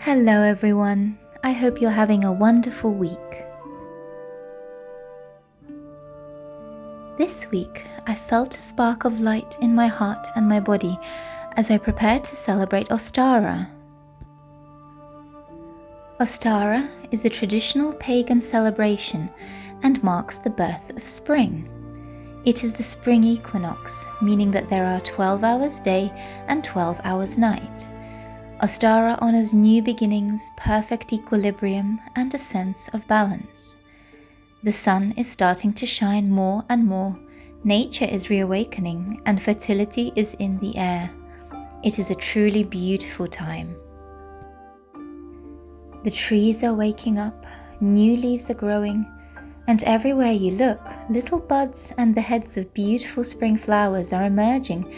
Hello everyone, I hope you're having a wonderful week. This week I felt a spark of light in my heart and my body as I prepared to celebrate Ostara. Ostara is a traditional pagan celebration and marks the birth of spring. It is the spring equinox, meaning that there are 12 hours day and 12 hours night. Ostara honors new beginnings, perfect equilibrium, and a sense of balance. The sun is starting to shine more and more, nature is reawakening, and fertility is in the air. It is a truly beautiful time. The trees are waking up, new leaves are growing, and everywhere you look, little buds and the heads of beautiful spring flowers are emerging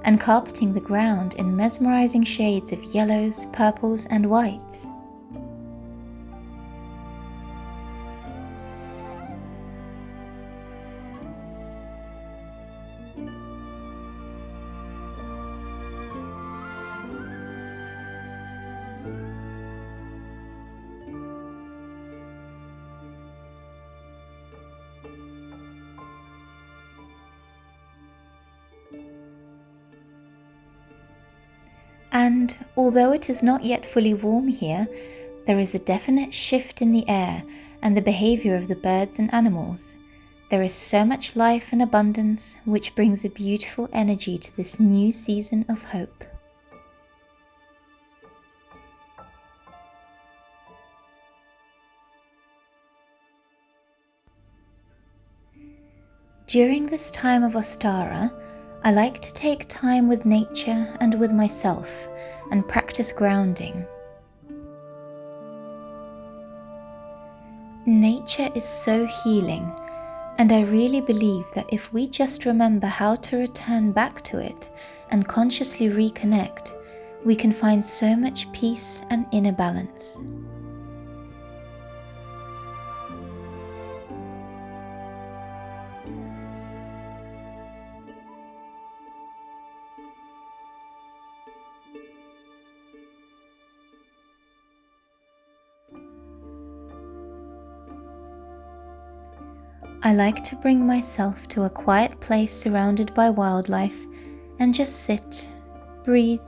and carpeting the ground in mesmerizing shades of yellows, purples, and whites. And although it is not yet fully warm here, there is a definite shift in the air and the behavior of the birds and animals. There is so much life and abundance, which brings a beautiful energy to this new season of hope. During this time of Ostara, I like to take time with nature and with myself and practice grounding. Nature is so healing, and I really believe that if we just remember how to return back to it and consciously reconnect, we can find so much peace and inner balance. I like to bring myself to a quiet place surrounded by wildlife and just sit, breathe,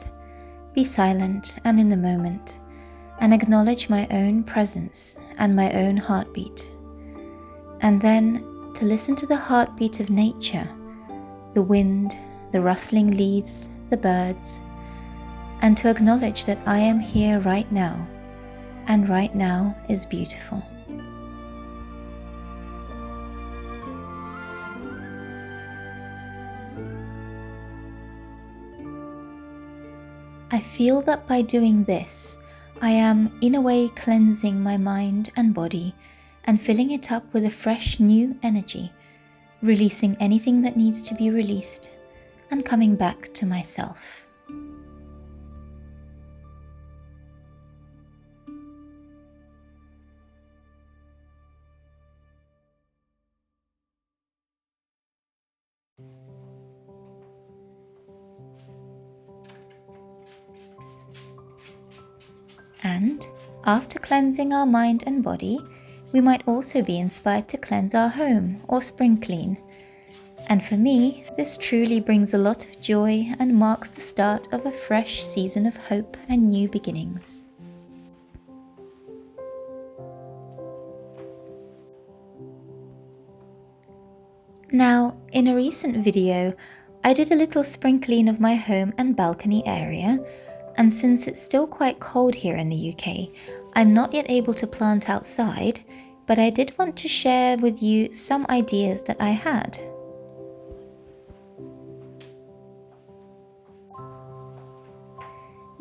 be silent and in the moment, and acknowledge my own presence and my own heartbeat. And then to listen to the heartbeat of nature, the wind, the rustling leaves, the birds, and to acknowledge that I am here right now, and right now is beautiful. I feel that by doing this, I am in a way cleansing my mind and body and filling it up with a fresh new energy, releasing anything that needs to be released and coming back to myself. And after cleansing our mind and body, we might also be inspired to cleanse our home or spring clean. And for me, this truly brings a lot of joy and marks the start of a fresh season of hope and new beginnings. Now, in a recent video, I did a little spring clean of my home and balcony area, and since it's still quite cold here in the UK, I'm not yet able to plant outside, but I did want to share with you some ideas that I had.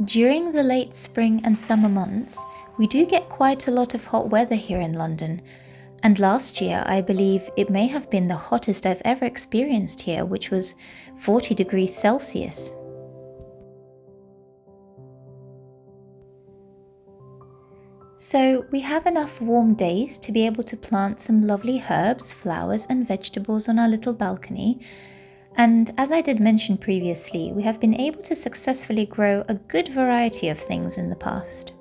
During the late spring and summer months, we do get quite a lot of hot weather here in London, and last year I believe it may have been the hottest I've ever experienced here, which was 40 degrees Celsius. So we have enough warm days to be able to plant some lovely herbs, flowers and vegetables on our little balcony. And as I did mention previously, we have been able to successfully grow a good variety of things in the past.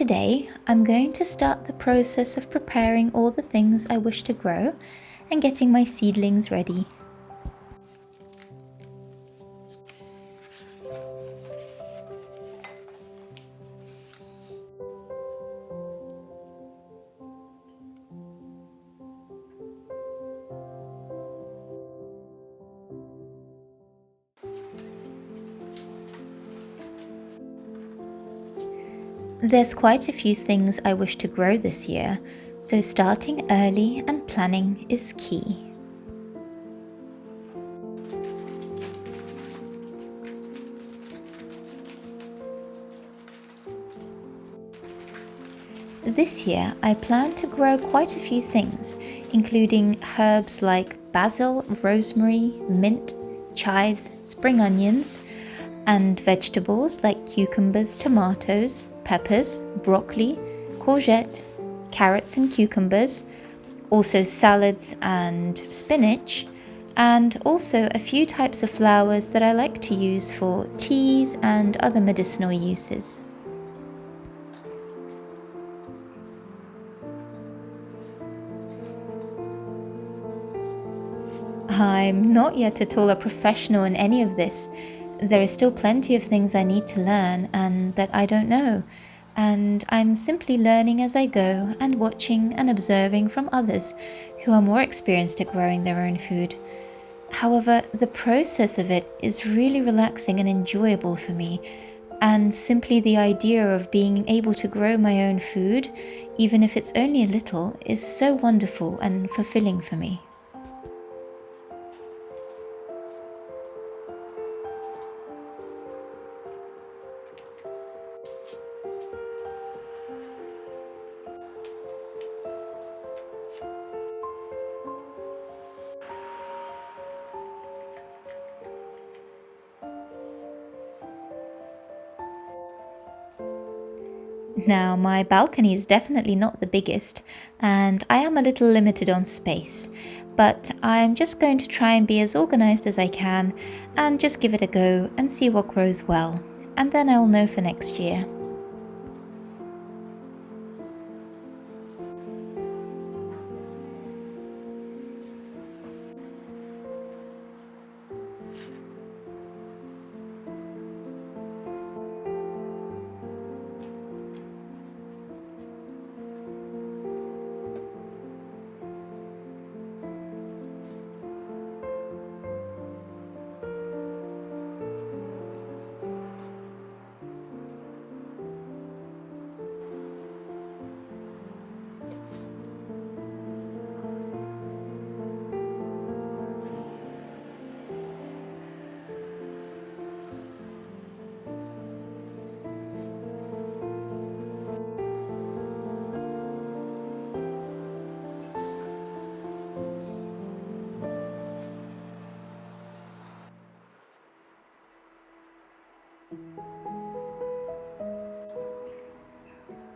today I'm going to start the process of preparing all the things I wish to grow and getting my seedlings ready. There's quite a few things I wish to grow this year, so starting early and planning is key. This year I plan to grow quite a few things, including herbs like basil, rosemary, mint, chives, spring onions, and vegetables like cucumbers, tomatoes, peppers, broccoli, courgette, carrots and cucumbers, also salads and spinach, and also a few types of flowers that I like to use for teas and other medicinal uses. I'm not yet at all a professional in any of this. There is still plenty of things I need to learn and that I don't know, and I'm simply learning as I go and watching and observing from others who are more experienced at growing their own food. However, the process of it is really relaxing and enjoyable for me, and simply the idea of being able to grow my own food, even if it's only a little, is so wonderful and fulfilling for me. Now, my balcony is definitely not the biggest, and I am a little limited on space, but I'm just going to try and be as organized as I can and just give it a go and see what grows well, and then I'll know for next year.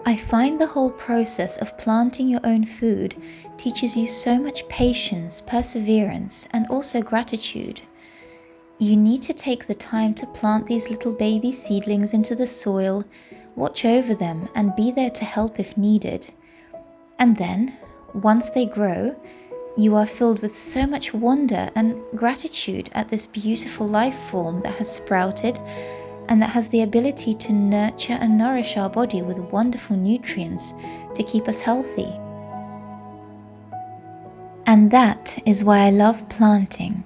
I find the whole process of planting your own food teaches you so much patience, perseverance, and also gratitude. You need to take the time to plant these little baby seedlings into the soil, watch over them, and be there to help if needed. And then, once they grow, you are filled with so much wonder and gratitude at this beautiful life form that has sprouted and that has the ability to nurture and nourish our body with wonderful nutrients to keep us healthy. And that is why I love planting.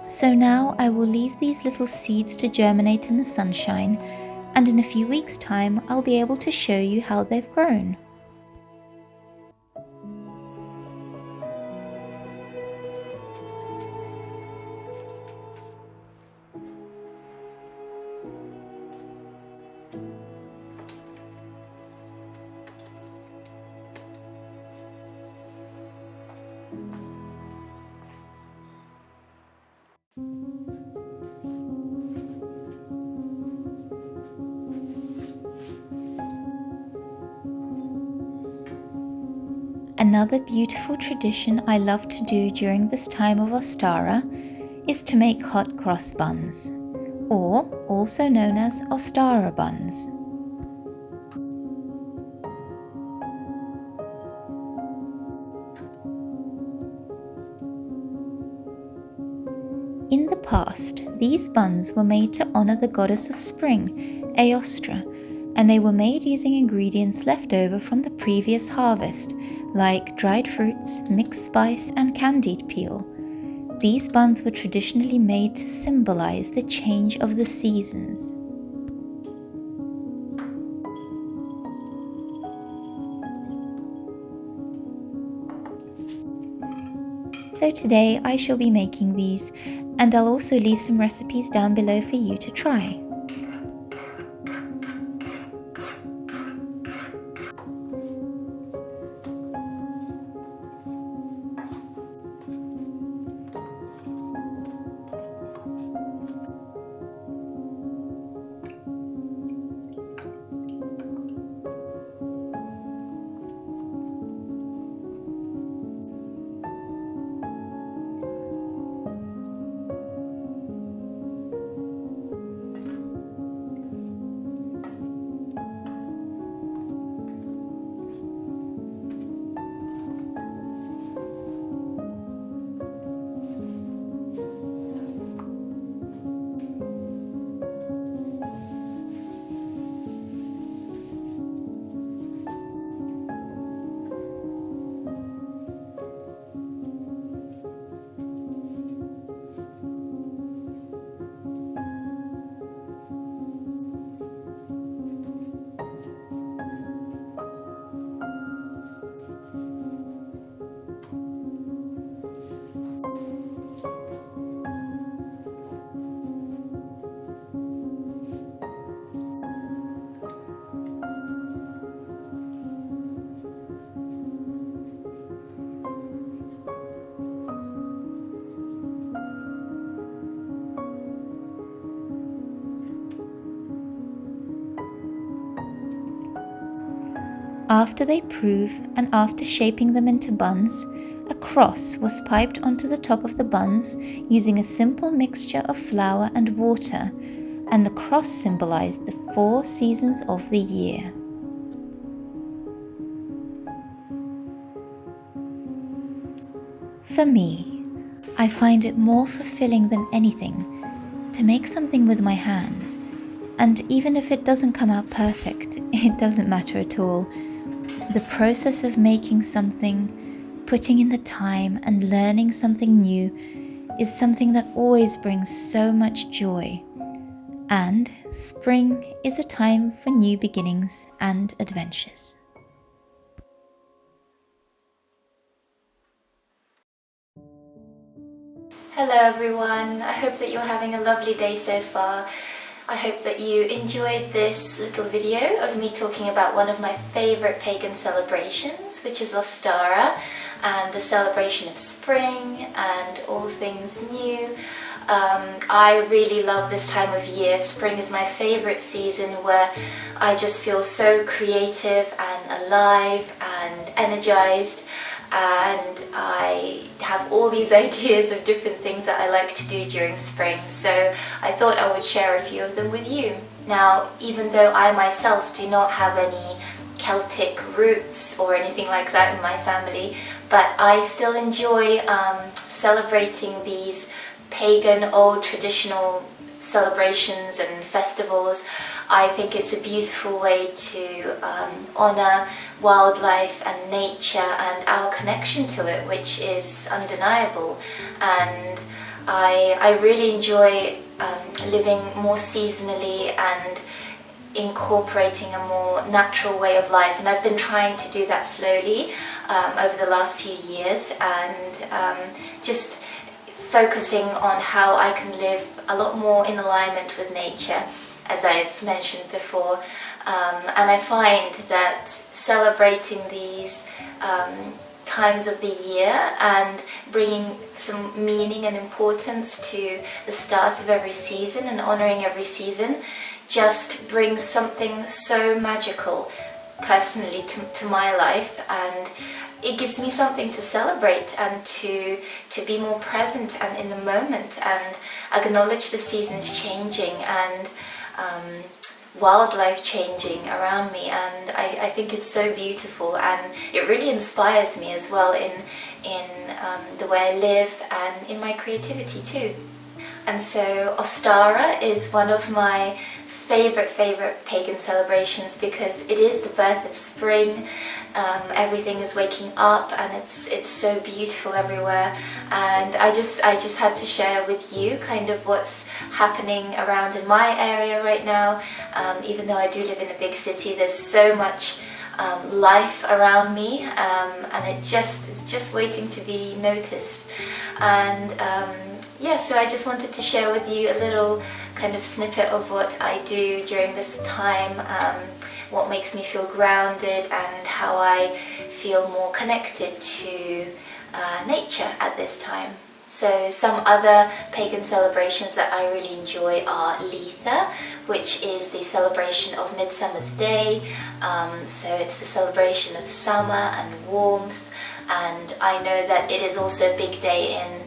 So now I will leave these little seeds to germinate in the sunshine, and in a few weeks' time I'll be able to show you how they've grown. Another beautiful tradition I love to do during this time of Ostara is to make hot cross buns. or also known as Ostara buns. In the past, these buns were made to honor the goddess of spring, Ostara, and they were made using ingredients left over from the previous harvest, like dried fruits, mixed spice, and candied peel. These buns were traditionally made to symbolize the change of the seasons. So today I shall be making these, and I'll also leave some recipes down below for you to try. After they prove and after shaping them into buns, a cross was piped onto the top of the buns using a simple mixture of flour and water, and the cross symbolized the 4 seasons of the year. For me, I find it more fulfilling than anything to make something with my hands, and even if it doesn't come out perfect, it doesn't matter at all. The process of making something, putting in the time and learning something new is something that always brings so much joy. And spring is a time for new beginnings and adventures. Hello everyone, I hope that you're having a lovely day so far. I hope that you enjoyed this little video of me talking about one of my favourite pagan celebrations, which is Ostara, and the celebration of spring and all things new. I really love this time of year. Spring is my favourite season, where I just feel so creative and alive and energized, and I have all these ideas of different things that I like to do during spring, so I thought I would share a few of them with you. Now, even though I myself do not have any Celtic roots or anything like that in my family, but I still enjoy celebrating these pagan, old traditional celebrations and festivals. I think it's a beautiful way to honour wildlife and nature and our connection to it, which is undeniable. And I really enjoy living more seasonally and incorporating a more natural way of life, and I've been trying to do that slowly over the last few years, and just focusing on how I can live a lot more in alignment with nature, as I've mentioned before. And I find that celebrating these times of the year and bringing some meaning and importance to the start of every season and honouring every season just brings something so magical personally to my life, and it gives me something to celebrate and to be more present and in the moment and acknowledge the seasons changing and wildlife changing around me. And I think it's so beautiful, and it really inspires me as well in the way I live and in my creativity too. And so Ostara is one of my favorite pagan celebrations because it is the birth of spring. Everything is waking up and it's so beautiful everywhere, and I just had to share with you kind of what's happening around in my area right now. Even though I do live in a big city, there's so much life around me, and it's just waiting to be noticed. And yeah, so I just wanted to share with you a little kind of snippet of what I do during this time, what makes me feel grounded and how I feel more connected to nature at this time. So some other pagan celebrations that I really enjoy are Lika, which is the celebration of Midsummer's Day. So it's the celebration of summer and warmth, and I know that it is also a big day in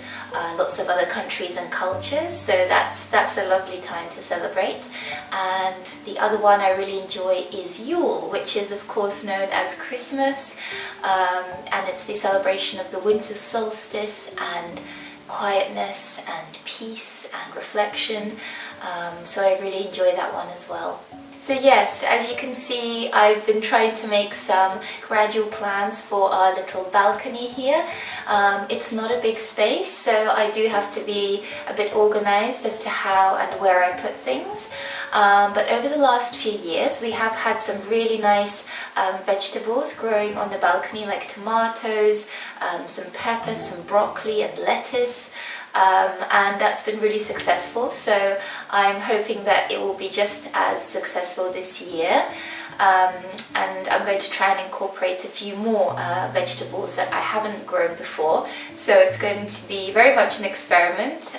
lots of other countries and cultures, so that's a lovely time to celebrate. And the other one I really enjoy is Yule, which is of course known as Christmas, and it's the celebration of the winter solstice and quietness and peace and reflection, so I really enjoy that one as well. So yes, as you can see, I've been trying to make some gradual plans for our little balcony here. It's not a big space, so I do have to be a bit organized as to how and where I put things. But over the last few years, we have had some really nice vegetables growing on the balcony, like tomatoes, some peppers, some broccoli and lettuce. And that's been really successful, so I'm hoping that it will be just as successful this year. And I'm going to try and incorporate a few more vegetables that I haven't grown before, so it's going to be very much an experiment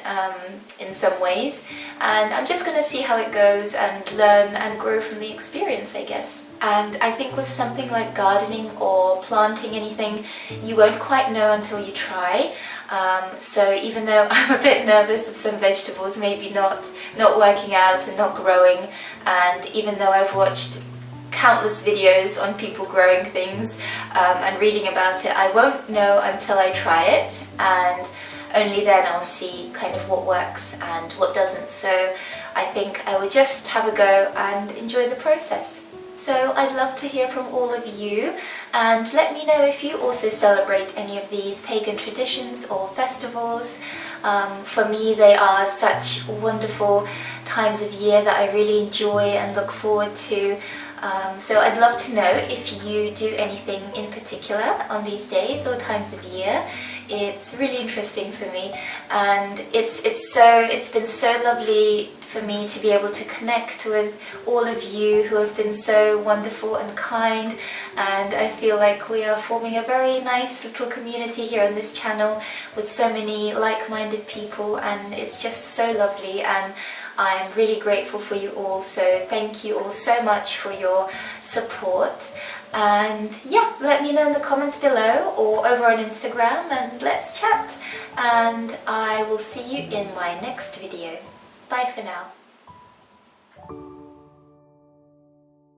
in some ways, and I'm just going to see how it goes and learn and grow from the experience, I guess. And I think with something like gardening or planting anything, you won't quite know until you try. So even though I'm a bit nervous of some vegetables maybe not working out and not growing, and even though I've watched countless videos on people growing things and reading about it, I won't know until I try it, and only then I'll see kind of what works and what doesn't. So I think I will just have a go and enjoy the process. So I'd love to hear from all of you, and let me know if you also celebrate any of these pagan traditions or festivals. For me, they are such wonderful times of year that I really enjoy and look forward to. So I'd love to know if you do anything in particular on these days or times of year. It's really interesting for me, and it's been so lovely for me to be able to connect with all of you who have been so wonderful and kind, and I feel like we are forming a very nice little community here on this channel with so many like-minded people, and it's just so lovely, and I'm really grateful for you all. So thank you all so much for your support. And yeah, let me know in the comments below or over on Instagram, and let's chat. And I will see you in my next video. Bye for now.